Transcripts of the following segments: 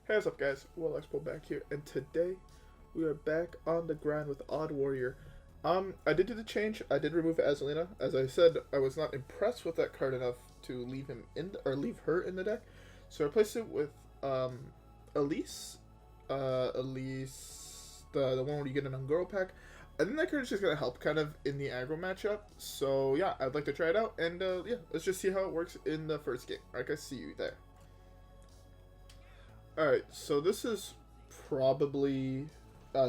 Hey, what's up guys, WhirlXbow back here, and today we are back on the grind with Odd Warrior. I did do the change. I did remove Azzinoth. As I said, I was not impressed with that card enough to leave him in or leave her in the deck, so I replaced it with Elise, Elise, the one where you get an Ungoro pack. I think that card is just gonna help kind of in the aggro matchup. So yeah, I'd like to try it out, and yeah, let's just see how it works in the first game. Alright guys, see you there. Alright, so this is probably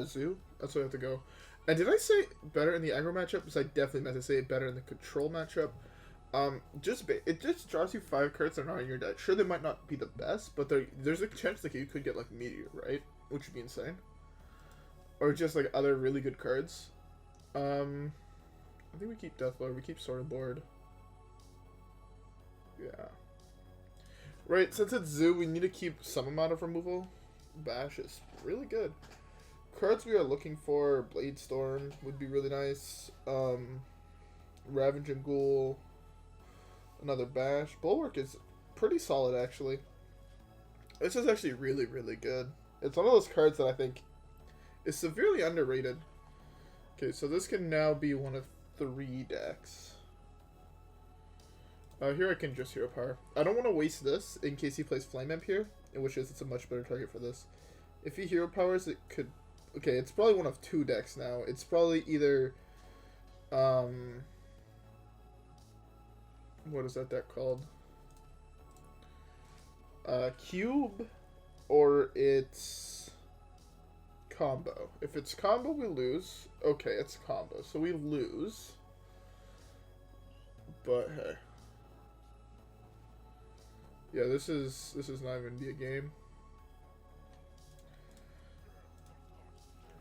Zoo. That's where I have to go. And did I say better in the aggro matchup? Because I definitely meant to say it better in the control matchup. It just draws you 5 cards that are not in your deck. Sure, they might not be the best, but there's a chance that you could get like Meteor, right? Which would be insane. Or just like other really good cards. I think we keep Deathlord. We keep Sorted Lord. Yeah. Right, since it's Zoo, we need to keep some amount of removal. Bash is really good. Cards we are looking for, Bladestorm would be really nice. Ravaging Ghoul. Another Bash. Bulwark is pretty solid, actually. This is actually really, really good. It's one of those cards that I think is severely underrated. Okay, so this can now be one of 3 decks. Here I can just Hero Power. I don't want to waste this in case he plays Flame Imp here, in which case it's a much better target for this. If he Hero Powers, it could... Okay, it's probably one of 2 decks now. It's probably either... What is that deck called? Cube, or it's... Combo. If it's Combo, we lose. Okay, it's Combo, so we lose. But, hey. Yeah, this is not even be a game.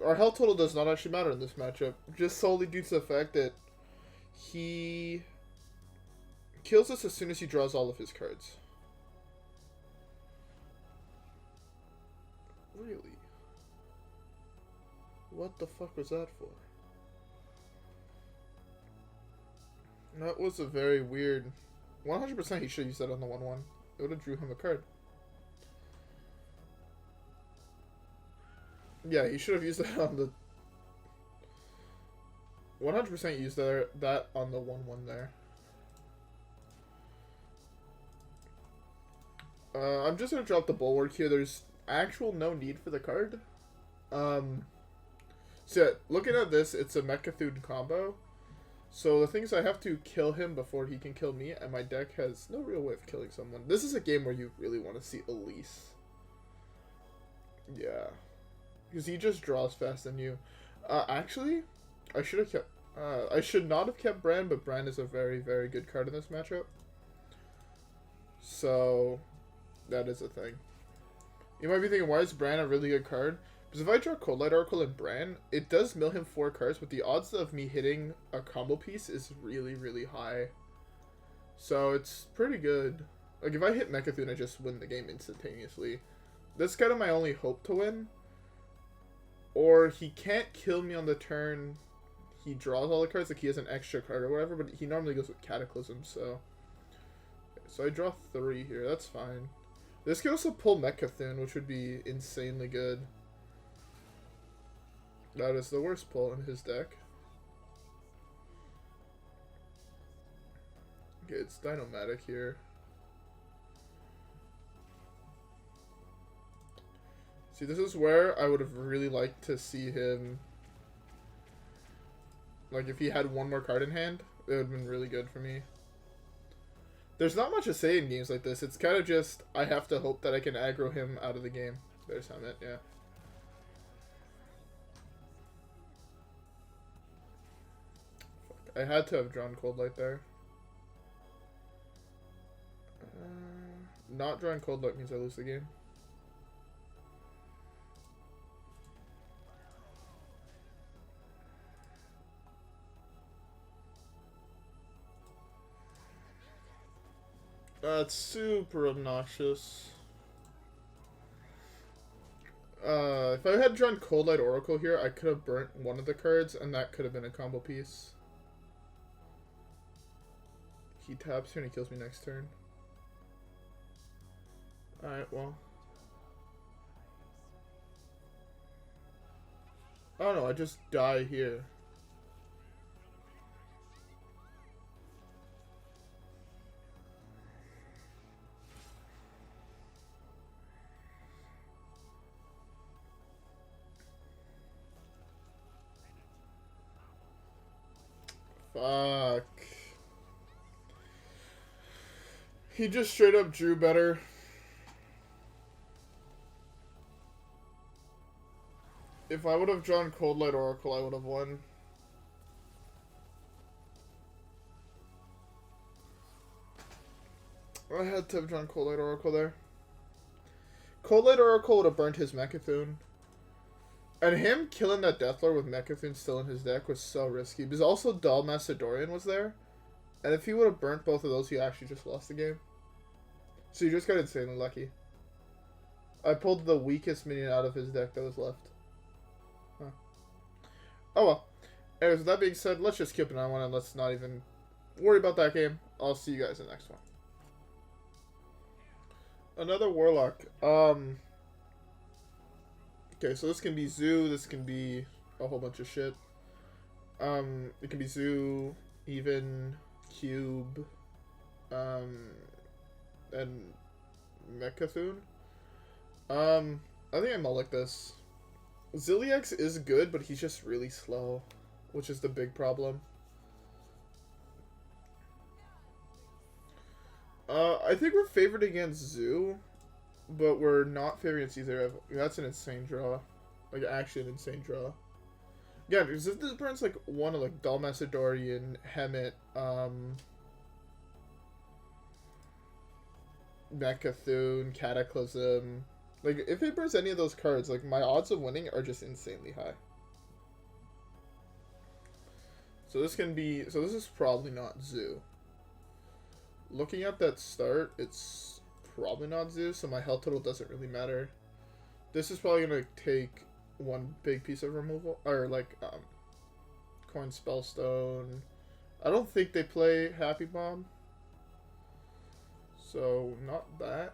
Our health total does not actually matter in this matchup, just solely due to the fact that he kills us as soon as he draws all of his cards. Really? What the fuck was that for? That was a very weird... 100% he should use that on the 1-1. It would have drew him a card. Yeah, he should have used that on the... 100% used that on the 1-1 there. I'm just going to drop the Bulwark here. There's actual no need for the card. So yeah, looking at this, it's a Mechathune combo. So the thing is, I have to kill him before he can kill me, and my deck has no real way of killing someone. This is a game where you really want to see Elise. Yeah. Because he just draws faster than you. Actually, I should have kept... I should not have kept Brann, but Brann is a very, very good card in this matchup. So, that is a thing. You might be thinking, why is Brann a really good card? Because if I draw Coldlight Oracle and Brann, it does mill him 4 cards, but the odds of me hitting a combo piece is really, really high. So it's pretty good. Like, if I hit Mechathune, I just win the game instantaneously. That's kind of my only hope to win. Or he can't kill me on the turn he draws all the cards, like he has an extra card or whatever, but he normally goes with Cataclysm, so... Okay, so I draw 3 here, that's fine. This could also pull Mechathune, which would be insanely good. That is the worst pull in his deck. Okay, it's Dyn-o-matic here. See, this is where I would have really liked to see him. Like, if he had 1 more card in hand, it would have been really good for me. There's not much to say in games like this. It's kind of just, I have to hope that I can aggro him out of the game. There's Helmet, yeah. I had to have drawn Coldlight there. Not drawing Coldlight means I lose the game. That's super obnoxious. If I had drawn Coldlight Oracle here, I could have burnt one of the cards, and that could have been a combo piece. He taps here and he kills me next turn. Alright, well. Oh no, I just die here. Fuck. He just straight up drew better. If I would have drawn Coldlight Oracle, I would have won. I had to have drawn Coldlight Oracle there. Coldlight Oracle would have burnt his Mechathune. And him killing that Deathlord with Mechathune still in his deck was so risky. Because also Dull Macedorian was there. And if he would have burnt both of those, he actually just lost the game. So you just got insanely lucky. I pulled the weakest minion out of his deck that was left. Huh. Oh well. Anyways, with that being said, let's just skip another one and let's not even worry about that game. I'll see you guys in the next one. Another Warlock. Okay, so this can be Zoo, this can be a whole bunch of shit. It can be Zoo, even, Cube, and Mechathune. I think I might like this. Zilliax is good, but he's just really slow, which is the big problem. I think we're favored against Zoo, but we're not favored against either. That's an insane draw. Like, actually an insane draw. Yeah, because if this burns, like, one of, like, Dull Macedorian, Hemet, Mechathune, Cataclysm. Like, if it burns any of those cards, like, my odds of winning are just insanely high. So this can be... So this is probably not Zoo. Looking at that start, it's probably not Zoo, so my health total doesn't really matter. This is probably going to take one big piece of removal, or like, Coin Spellstone. I don't think they play Happy Bomb, so not that.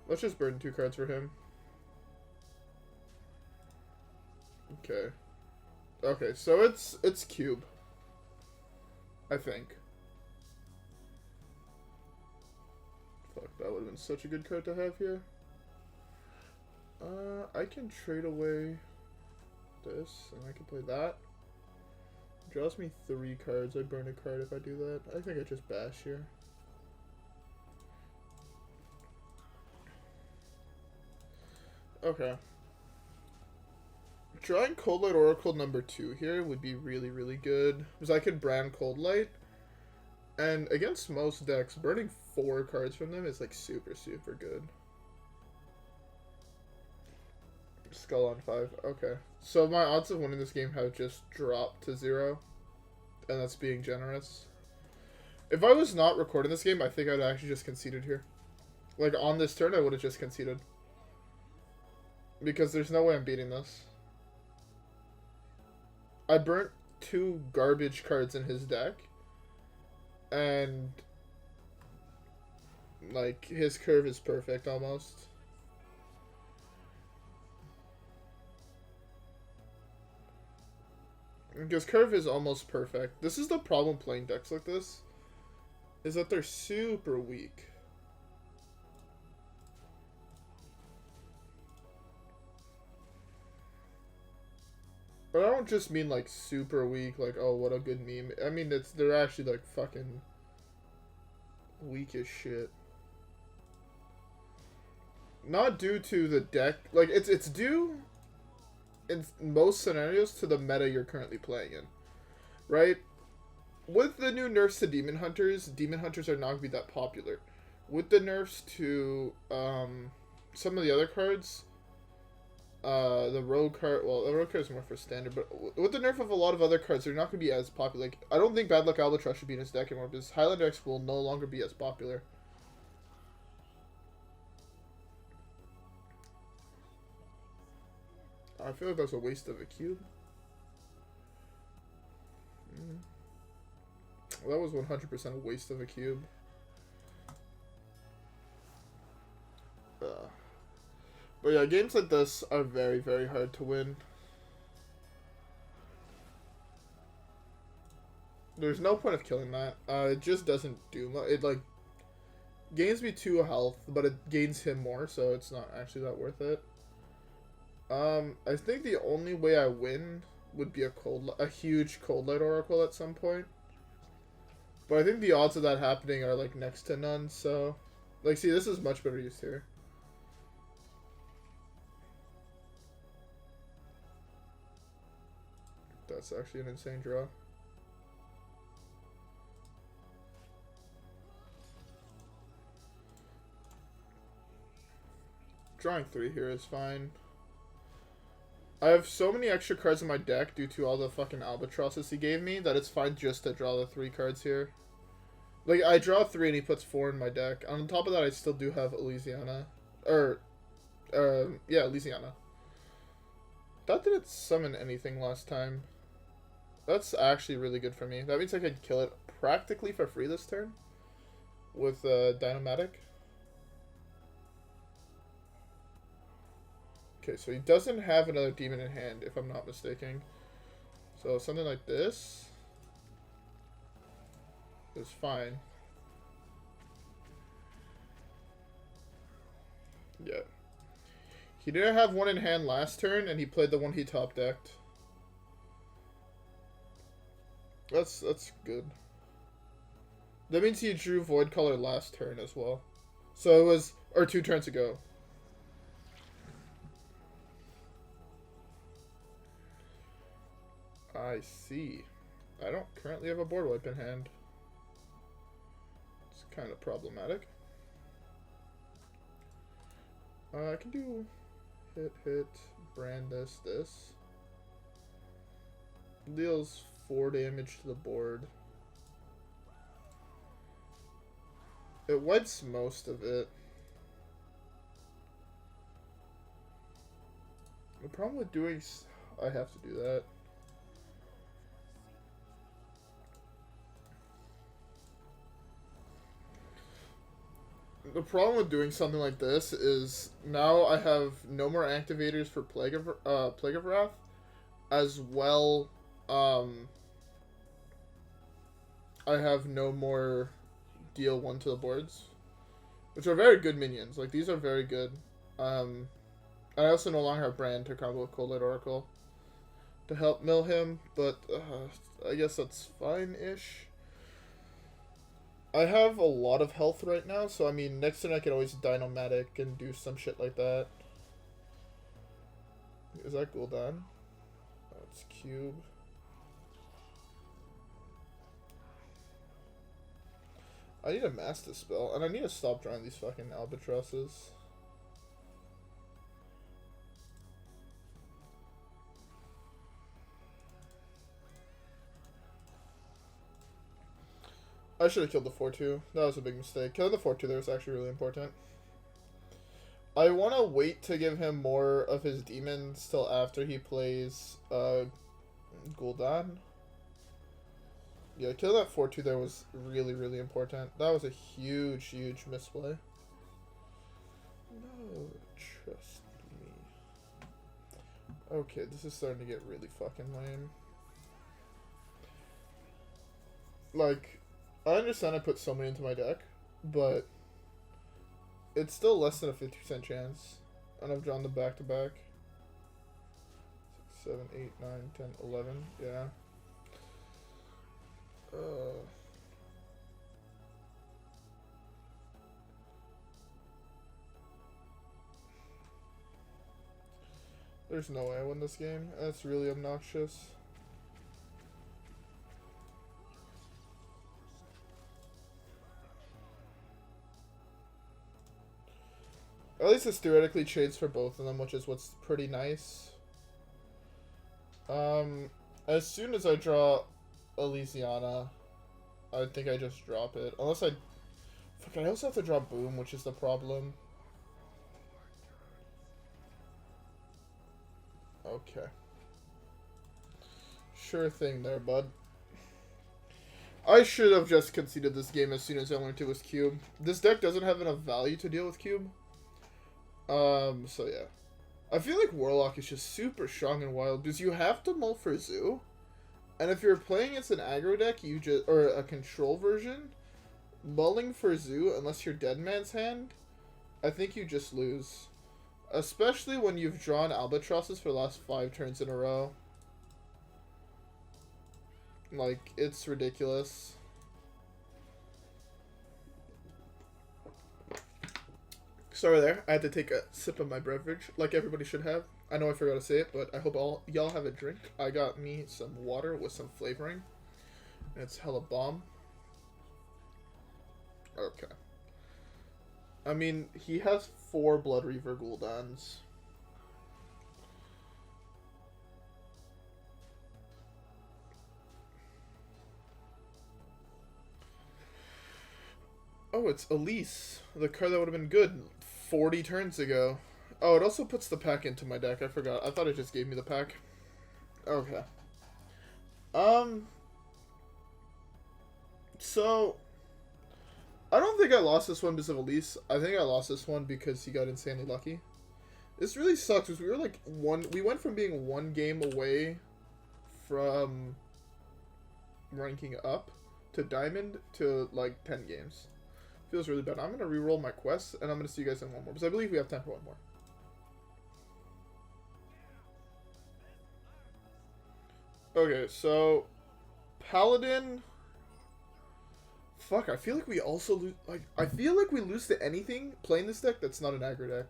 Let's just burn 2 cards for him. Okay. Okay, so it's Cube, I think. Fuck, that would have been such a good card to have here. I can trade away this, and I can play that. Draws me 3 cards. I burn a card if I do that. I think I just bash here. Okay. Drawing Coldlight Oracle number 2 here would be really, really good. Because I could Brann Coldlight. And against most decks, burning 4 cards from them is like super, super good. Skull on 5. Okay. So my odds of winning this game have just dropped to 0. And that's being generous. If I was not recording this game, I think I'd actually just conceded here. Like, on this turn, I would have just conceded. Because there's no way I'm beating this. I burnt 2 garbage cards in his deck. And, like, his curve is perfect, almost. Because curve is almost perfect. This is the problem playing decks like this. Is that they're super weak. But I don't just mean, like, super weak, like, oh, what a good meme. I mean, they're actually, like, fucking weak as shit. Not due to the deck. Like, it's due, in most scenarios, to the meta you're currently playing in. Right? With the new nerfs to Demon Hunters are not going to be that popular. With the nerfs to some of the other cards... the rogue card, well, the rogue card is more for standard, but with the nerf of a lot of other cards, they're not going to be as popular. Like, I don't think Bad Luck Albatross should be in his deck anymore, because Highlander X will no longer be as popular. I feel like that's a waste of a cube. Well, that was 100% a waste of a cube. But yeah, games like this are very, very hard to win. There's no point of killing that. It just doesn't do much. It, like, gains me 2 health, but it gains him more, so it's not actually that worth it. I think the only way I win would be a huge Coldlight Oracle at some point. But I think the odds of that happening are, like, next to none, so... Like, see, this is much better used here. That's actually an insane draw. Drawing 3 here is fine. I have so many extra cards in my deck due to all the fucking albatrosses he gave me that it's fine just to draw the 3 cards here. Like, I draw 3 and he puts 4 in my deck. On top of that, I still do have Elysiana. Yeah, Elysiana. That didn't summon anything last time. That's actually really good for me. That means I could kill it practically for free this turn. With Dyn-o-matic. Okay, so he doesn't have another demon in hand, if I'm not mistaken. So something like this is fine. Yeah. He didn't have one in hand last turn, and he played the one he top decked. That's good. That means he drew Void Color last turn as well. So it was, or 2 turns ago. I see. I don't currently have a board wipe in hand. It's kind of problematic. I can do hit, Brann this. Deals 4 damage to the board. It wipes most of it. The problem with doing... I have to do that. The problem with doing something like this is now I have no more activators for Plague of Wrath, as well. I have no more deal 1 to the boards, which are very good minions. Like, these are very good. And I also no longer have Brann to combo with Coldlight Oracle to help mill him, but I guess that's fine-ish. I have a lot of health right now, so I mean, next turn I can always Dyn-o-matic and do some shit like that. Is that Gul'dan? That's cube. I need a master spell, and I need to stop drawing these fucking albatrosses. I should have killed the 4-2. That was a big mistake. Killing the 4-2 there was actually really important. I want to wait to give him more of his demons till after he plays Gul'dan. Yeah, killing that 4-2 there was really, really important. That was a huge, huge misplay. No, trust me. Okay, this is starting to get really fucking lame. Like... I understand I put so many into my deck, but it's still less than a 50% chance. And I've drawn the back-to-back. 6, 7, 8, 9, 10, 11. Yeah. There's no way I win this game. That's really obnoxious. At least it's theoretically trades for both of them, which is what's pretty nice. As soon as I draw Elysiana, I think I just drop it. Unless I... Fuck, I also have to draw Boom, which is the problem. Okay. Sure thing there, bud. I should have just conceded this game as soon as I learned it was Cube. This deck doesn't have enough value to deal with Cube. So yeah. I feel like Warlock is just super strong and wild because you have to mull for Zoo. And if you're playing against an aggro deck, you just, or a control version, mulling for Zoo, unless you're Dead Man's Hand, I think you just lose. Especially when you've drawn Albatrosses for the last 5 turns in a row. Like, it's ridiculous. Sorry there, I had to take a sip of my beverage, like everybody should have. I know I forgot to say it, but I hope all y'all have a drink. I got me some water with some flavoring. And it's hella bomb. Okay. I mean, he has 4 Blood Reaver Gul'dans. Oh, it's Elise. The card that would have been good 40 turns ago. Oh, it also puts the pack into my deck. I forgot. I thought it just gave me the pack. Okay. So, I don't think I lost this one because of Elise. I think I lost this one because he got insanely lucky. This really sucks because we were like we went from being 1 game away from ranking up to Diamond to like 10 games. Feels really bad. I'm going to re-roll my quests and I'm going to see you guys in one more because I believe we have time for one more. Okay, so Paladin. Fuck, I feel like we also lose. Like, I feel like we lose to anything playing this deck that's not an aggro deck.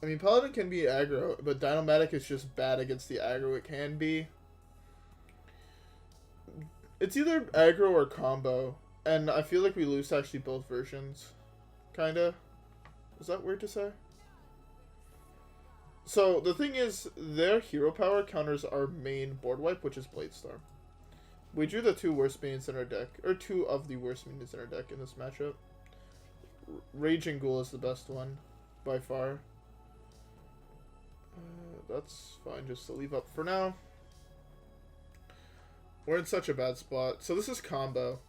I mean, Paladin can be aggro, but Dyn-o-matic is just bad against the aggro it can be. It's either aggro or combo, and I feel like we lose to actually both versions. Kinda. Is that weird to say? So, the thing is, their hero power counters our main board wipe, which is Bladestorm. We drew the 2 worst minions in our deck, or 2 of the worst minions in our deck in this matchup. Ravaging Ghoul is the best one, by far. That's fine, just to leave up for now. We're in such a bad spot. So this is combo.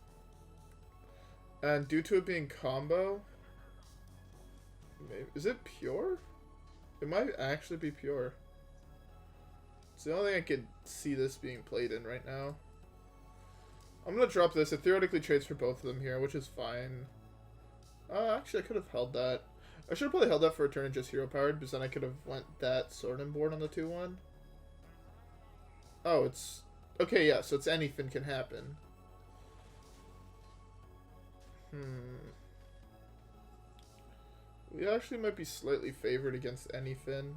And due to it being combo... Maybe, is it pure? It might actually be pure. It's the only thing I could see this being played in right now. I'm going to drop this. It theoretically trades for both of them here, which is fine. Actually, I could have held that. I should have probably held that for a turn and just hero powered, because then I could have went that sword and board on the 2-1. Oh, it's... Okay, yeah, so it's anything can happen. We actually might be slightly favored against anything.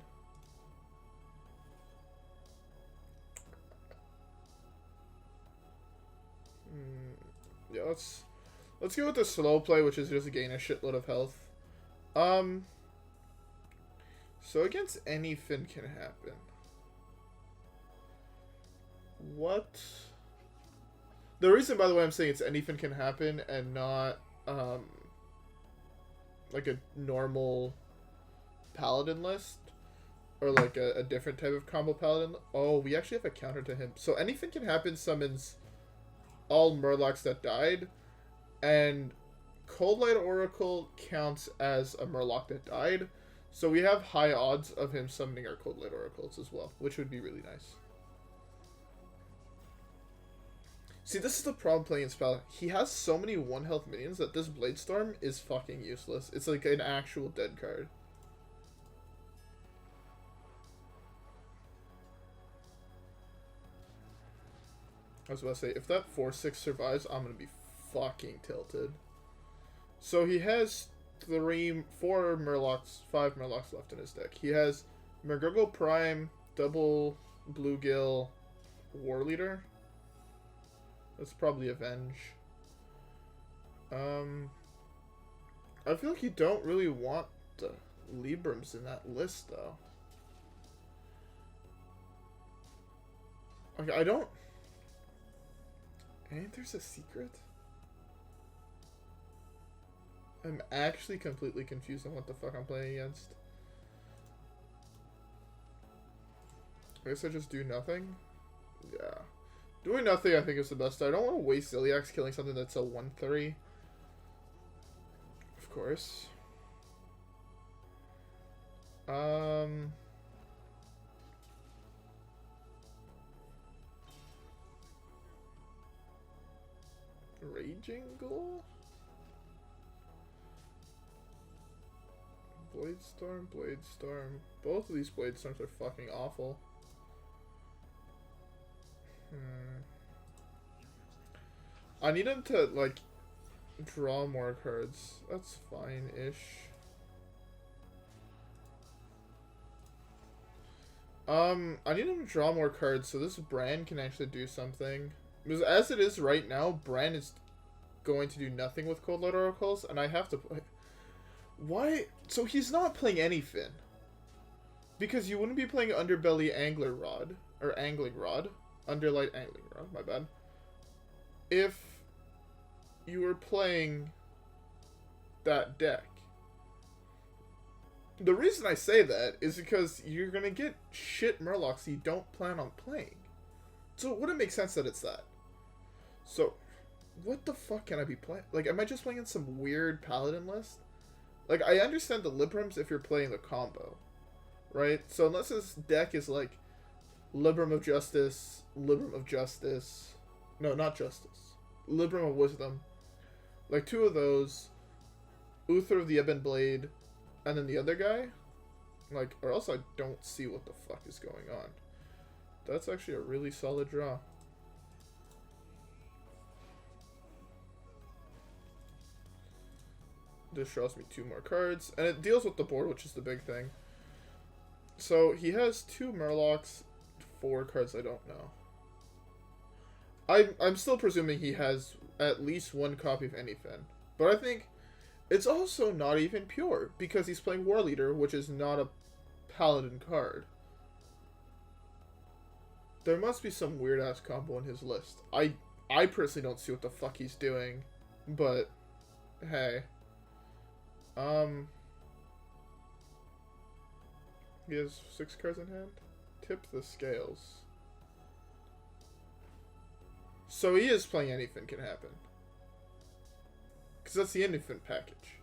Yeah, let's go with the slow play, which is just gain a shitload of health. So against anything can happen. What? The reason, by the way, I'm saying it's anything can happen and not, like a normal paladin list. Or like a different type of combo paladin. Oh, we actually have a counter to him. So anything can happen summons all Murlocs that died. And Coldlight Oracle counts as a Murloc that died. So we have high odds of him summoning our Coldlight Oracles as well, which would be really nice. See, this is the problem playing in Spell. He has so many 1 health minions that this Bladestorm is fucking useless. It's like an actual dead card. I was about to say, if that 4/6 survives, I'm going to be fucking tilted. So he has 5 Murlocs left in his deck. He has McGurgle Prime, double Bluegill, War Leader. That's probably Avenge. I feel like you don't really want the Librams in that list, though. Okay, I don't... And there's a secret? I'm actually completely confused on what the fuck I'm playing against. I guess I just do nothing? Yeah. Doing nothing, I think, is the best. I don't want to waste Zilliax killing something that's a 1/3. Of course. Ravaging Ghoul? Bladestorm. Both of these Bladestorms are fucking awful. I need him to, like, draw more cards. That's fine-ish. I need him to draw more cards so this Brann can actually do something. Because as it is right now, Brann is going to do nothing with Coldlight Oracles, and I have to play... Why? So he's not playing anything. Because you wouldn't be playing Underbelly Angler Rod. Or Angling Rod. Underlight Angling Rod, my bad. If you were playing that deck. The reason I say that is because you're going to get shit Murlocs you don't plan on playing. So it wouldn't make sense that it's that. So, what the fuck can I be playing? Like, am I just playing in some weird Paladin list? Like, I understand the Librams if you're playing the combo. Right? So unless this deck is like Libram of Justice, Libram of Justice. No, not Justice. Libram of Wisdom. Like, two of those. Uther of the Ebon Blade. And then the other guy. Like, or else I don't see what the fuck is going on. That's actually a really solid draw. This draws me 2 more cards. And it deals with the board, which is the big thing. So, he has 2 Murlocs, 4 cards I don't know. I'm still presuming he has at least 1 copy of anything. But I think it's also not even pure, because he's playing War Leader, which is not a Paladin card. There must be some weird-ass combo in his list. I personally don't see what the fuck he's doing, but hey. He has 6 cards in hand. Tip the scales. So he is playing Anything Can Happen. Because that's the Anything package.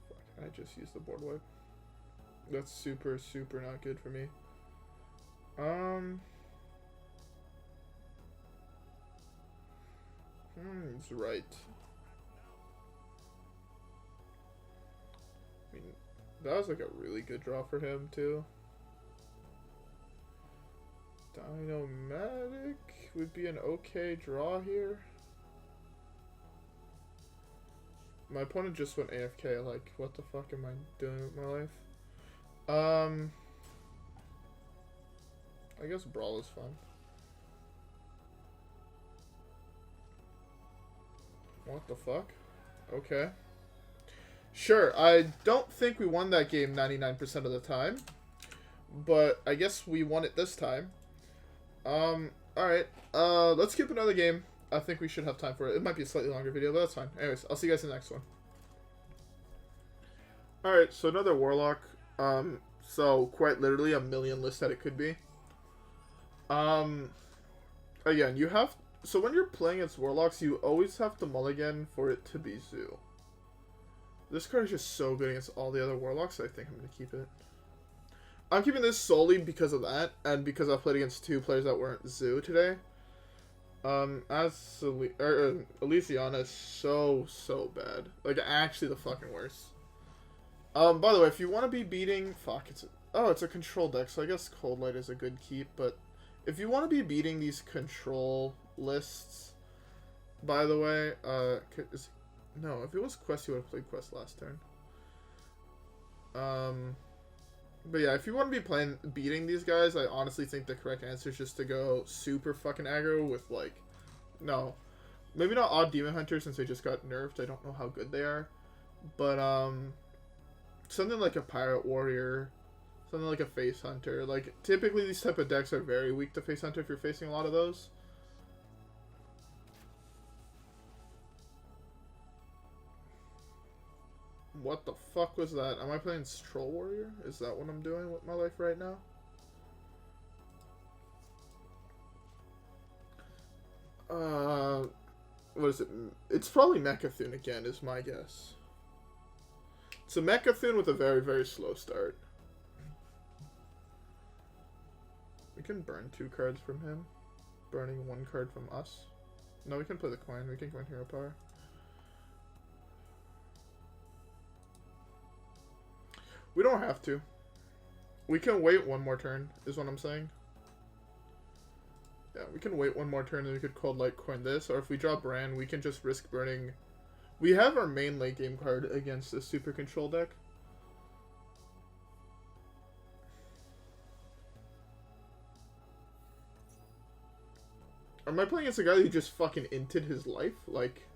Fuck, I just used the board wipe. That's super, super not good for me. He's right. I mean, that was like a really good draw for him, too. Dyn-o-matic would be an okay draw here. My opponent just went AFK, like, what the fuck am I doing with my life? I guess Brawl is fun. What the fuck? Okay. Sure, I don't think we won that game 99% of the time. But I guess we won it this time. Alright. Let's skip another game. I think we should have time for it. It might be a slightly longer video, but that's fine. Anyways, I'll see you guys in the next one. Alright, so another Warlock. So quite literally a million lists that it could be. Again, you have... So when you're playing against Warlocks, you always have to mulligan for it to be Zoo. This card is just so good against all the other Warlocks, so I think I'm going to keep it. I'm keeping this solely because of that, and because I played against 2 players that weren't Zoo today. Elysiana is so bad. Like, actually the fucking worst. By the way, if you want to be beating... Fuck, it's a control deck, so I guess Coldlight is a good keep, but... If you want to be beating these control lists... By the way, no, if it was Quest, you would have played Quest last turn. But yeah, if you want to be beating these guys, I honestly think the correct answer is just to go super fucking aggro with, like... No. Maybe not Odd Demon Hunter since they just got nerfed. I don't know how good they are. But, something like a Pirate Warrior... Something like a Face Hunter. Like, typically these type of decks are very weak to Face Hunter if you're facing a lot of those. What the fuck was that? Am I playing Troll Warrior? Is that what I'm doing with my life right now? What is it? It's probably Mechathune again, is my guess. It's a Mechathune with a very, very slow start. We can burn 2 cards from him. Burning 1 card from us. No, we can play the coin. We can go in Hero Power. We don't have to. We can wait 1 more turn, is what I'm saying. Yeah, we can wait 1 more turn and we could Coldlight coin this. Or if we draw Brann, we can just risk burning. We have our main late game card against the Super Control deck. Am I playing against a guy who just fucking inted his life? Like,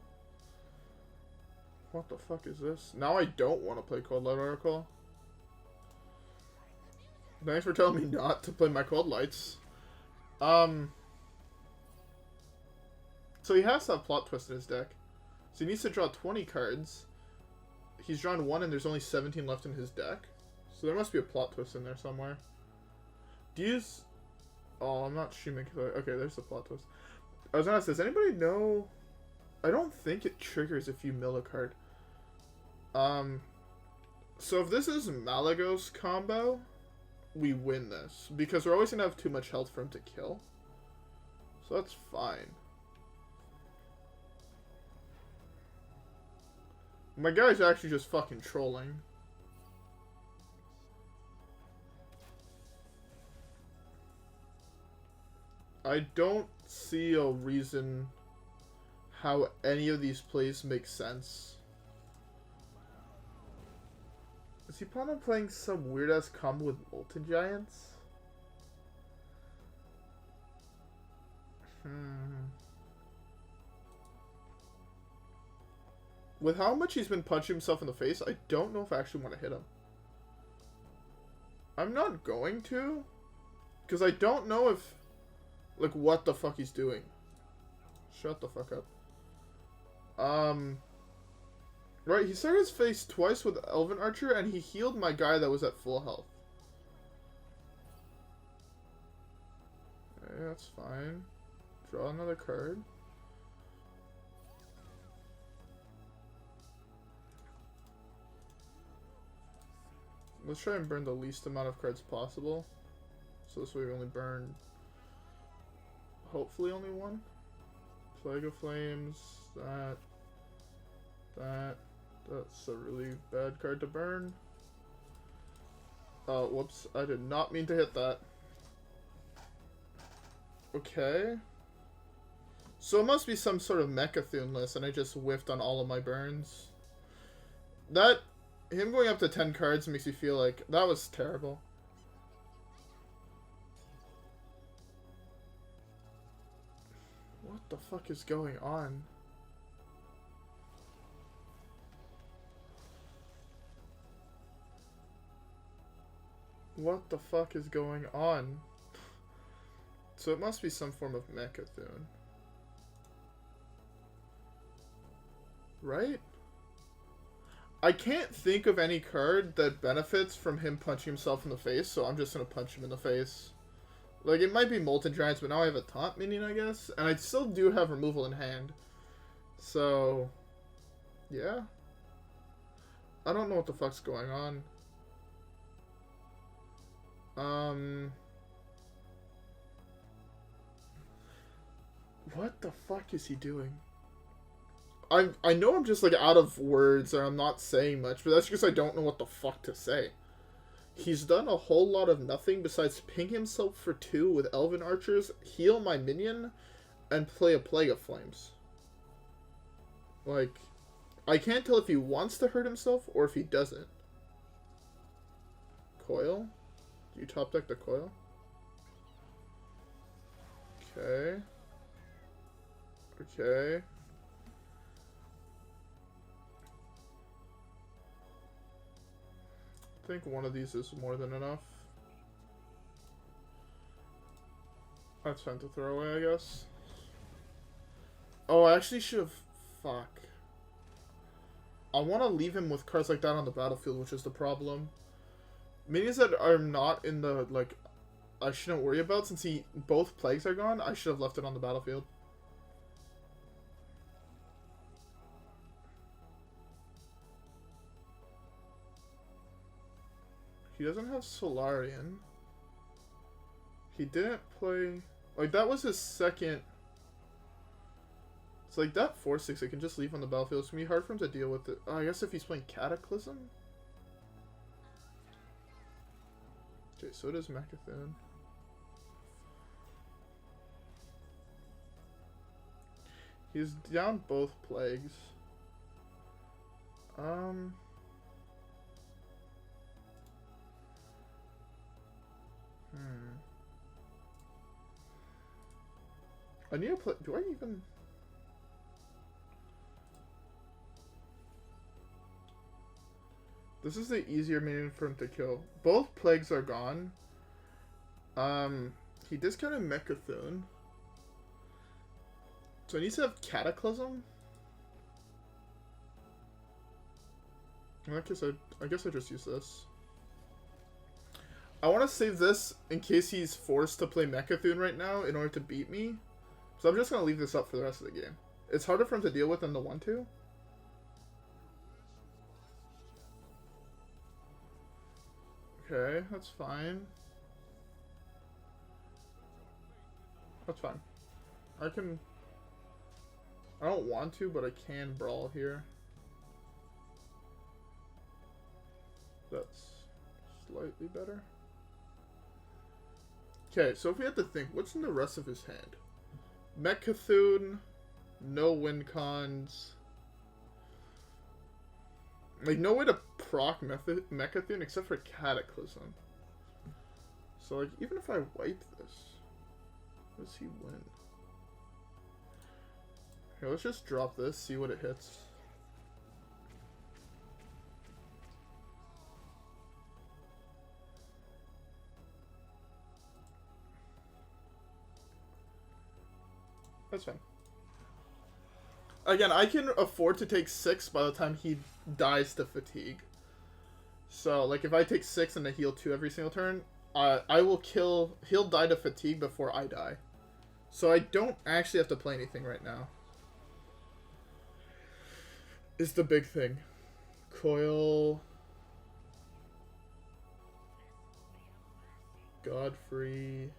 what the fuck is this? Now I don't want to play Coldlight Oracle. Thanks for telling me not to play my Coldlights. So he has to have Plot Twist in his deck. So he needs to draw 20 cards. He's drawn 1 and there's only 17 left in his deck. So there must be a Plot Twist in there somewhere. Do you use... Oh, I'm not streaming. Okay, there's the Plot Twist. I was gonna ask, does anybody know... I don't think it triggers if you mill a card. So if this is Malagos combo, we win this. Because we're always gonna have too much health for him to kill. So that's fine. My guy's actually just fucking trolling. I don't see a reason how any of these plays make sense. Is he planning on playing some weird-ass combo with Molten Giants? With how much he's been punching himself in the face, I don't know if I actually want to hit him. I'm not going to. Because I don't know if... Like, what the fuck he's doing. Shut the fuck up. Right, he started his face twice with Elven Archer, and he healed my guy that was at full health. Okay, that's fine. Draw another card. Let's try and burn the least amount of cards possible. So this way we only burn... Hopefully only 1. Plague of Flames. That's a really bad card to burn. Oh, whoops. I did not mean to hit that. Okay. So it must be some sort of Mechathune list, and I just whiffed on all of my burns. Him going up to 10 cards makes me feel like that was terrible. What the fuck is going on? What the fuck is going on? So it must be some form of Mechathune. Right? I can't think of any card that benefits from him punching himself in the face, so I'm just gonna punch him in the face. Like, it might be Molten Giants, but now I have a taunt minion, I guess. And I still do have removal in hand. So, yeah. I don't know what the fuck's going on. What the fuck is he doing? I know I'm just, like, out of words, or I'm not saying much, but that's because I don't know what the fuck to say. He's done a whole lot of nothing besides ping himself for 2 with Elven Archers, heal my minion, and play a Plague of Flames. Like, I can't tell if he wants to hurt himself or if he doesn't. Coil? Do you top deck the Coil? Okay. Okay. I think one of these is more than enough. That's time to throw away, I guess. Oh, I actually should have... Fuck. I want to leave him with cards like that on the battlefield, which is the problem. Minions that are not in the, like, I shouldn't worry about, since both plagues are gone, I should have left it on the battlefield. He doesn't have Solarian. He didn't play... Like, that was his second... It's like, that 4/6 I can just leave on the battlefield. It's going to be hard for him to deal with it. Oh, I guess if he's playing Cataclysm? Okay, so it is Mecha'thun. He's down both plagues. I need to play. Do I even? This is the easier minion for him to kill. Both plagues are gone. He discounted Mecha'thun. So he needs to have Cataclysm. I guess I just use this. I want to save this in case he's forced to play Mecha'thun right now in order to beat me. So I'm just going to leave this up for the rest of the game. It's harder for him to deal with than the 1/2. Okay, that's fine. That's fine. I don't want to, but I can Brawl here. That's slightly better. Okay, so if we had to think, what's in the rest of his hand? Mecha'thun, no win cons. Like, no way to proc Mecha'thun except for Cataclysm. So, like, even if I wipe this, what does he win? Here, let's just drop this, see what it hits. That's fine. Again, I can afford to take 6 by the time he dies to fatigue. So, like, if I take 6 and I heal 2 every single turn, he'll die to fatigue before I die. So I don't actually have to play anything right now. Is the big thing. Coil. Godfrey.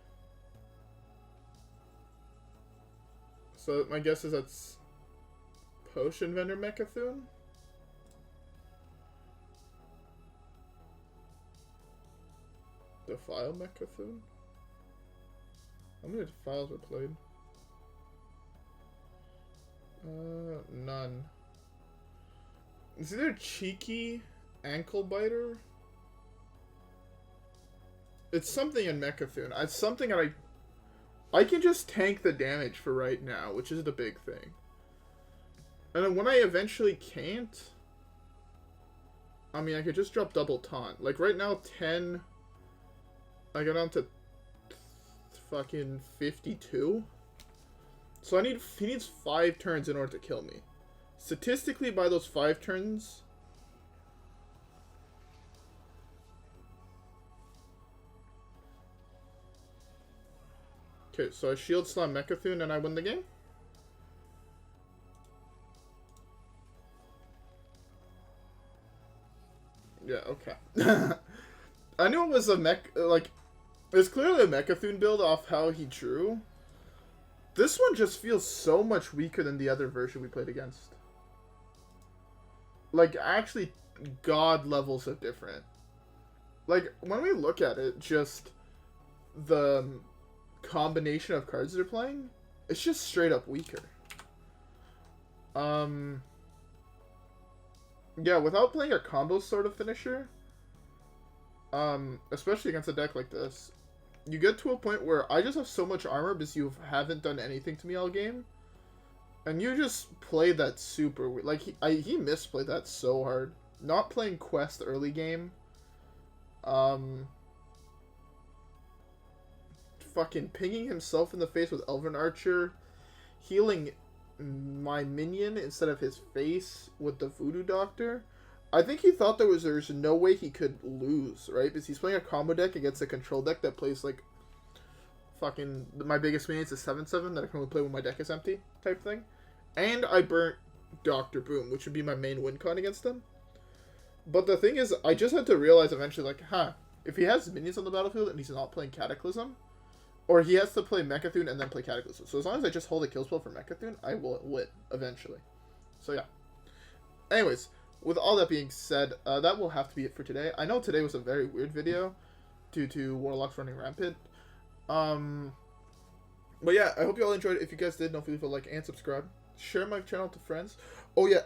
So my guess is that's Potion Vendor Mecha'thun? Defile Mecha'thun? How many Defiles were played? None. It's either Cheeky, Ankle Biter. It's something in Mecha'thun. It's something that I can just tank the damage for right now, which is the big thing. And then when I eventually can't, I mean, I could just drop double taunt. Like right now, 10, I got down to fucking 52. So he needs 5 turns in order to kill me. Statistically, by those 5 turns, okay, so I shield slam Mecha'thun and I win the game? Yeah, okay. I knew it was a it's clearly a Mecha'thun build off how he drew. This one just feels so much weaker than the other version we played against. Like, actually, god levels are different. Like, when we look at it, just the combination of cards they're playing, it's just straight up weaker. Yeah, without playing a combo sort of finisher, especially against a deck like this, you get to a point where I just have so much armor because you haven't done anything to me all game, and you just play that super weird. Like, he misplayed that so hard. Not playing Quest early game, fucking pinging himself in the face with Elven Archer, healing my minion instead of his face with the Voodoo Doctor. I think he thought there's no way he could lose, right? Because he's playing a combo deck against a control deck that plays like fucking my biggest minion is a 7/7 that I can only play when my deck is empty type thing. And I burnt Dr. Boom, which would be my main win con against him. But the thing is, I just had to realize eventually, like, if he has minions on the battlefield and he's not playing Cataclysm, or he has to play Mecha'thun and then play Cataclysm. So as long as I just hold a kill spell for Mecha'thun, I will win eventually. So yeah. Anyways, with all that being said, that will have to be it for today. I know today was a very weird video due to Warlocks running rampant. But yeah, I hope you all enjoyed it. If you guys did, don't forget to like and subscribe. Share my channel to friends. Oh yeah,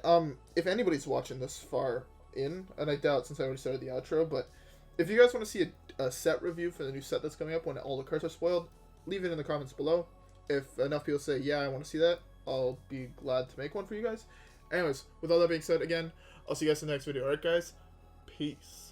if anybody's watching this far in, and I doubt since I already started the outro, but if you guys want to see a set review for the new set that's coming up when all the cards are spoiled, leave it in the comments below. If enough people say, yeah, I want to see that, I'll be glad to make one for you guys. Anyways, with all that being said, again, I'll see you guys in the next video. Alright guys, peace.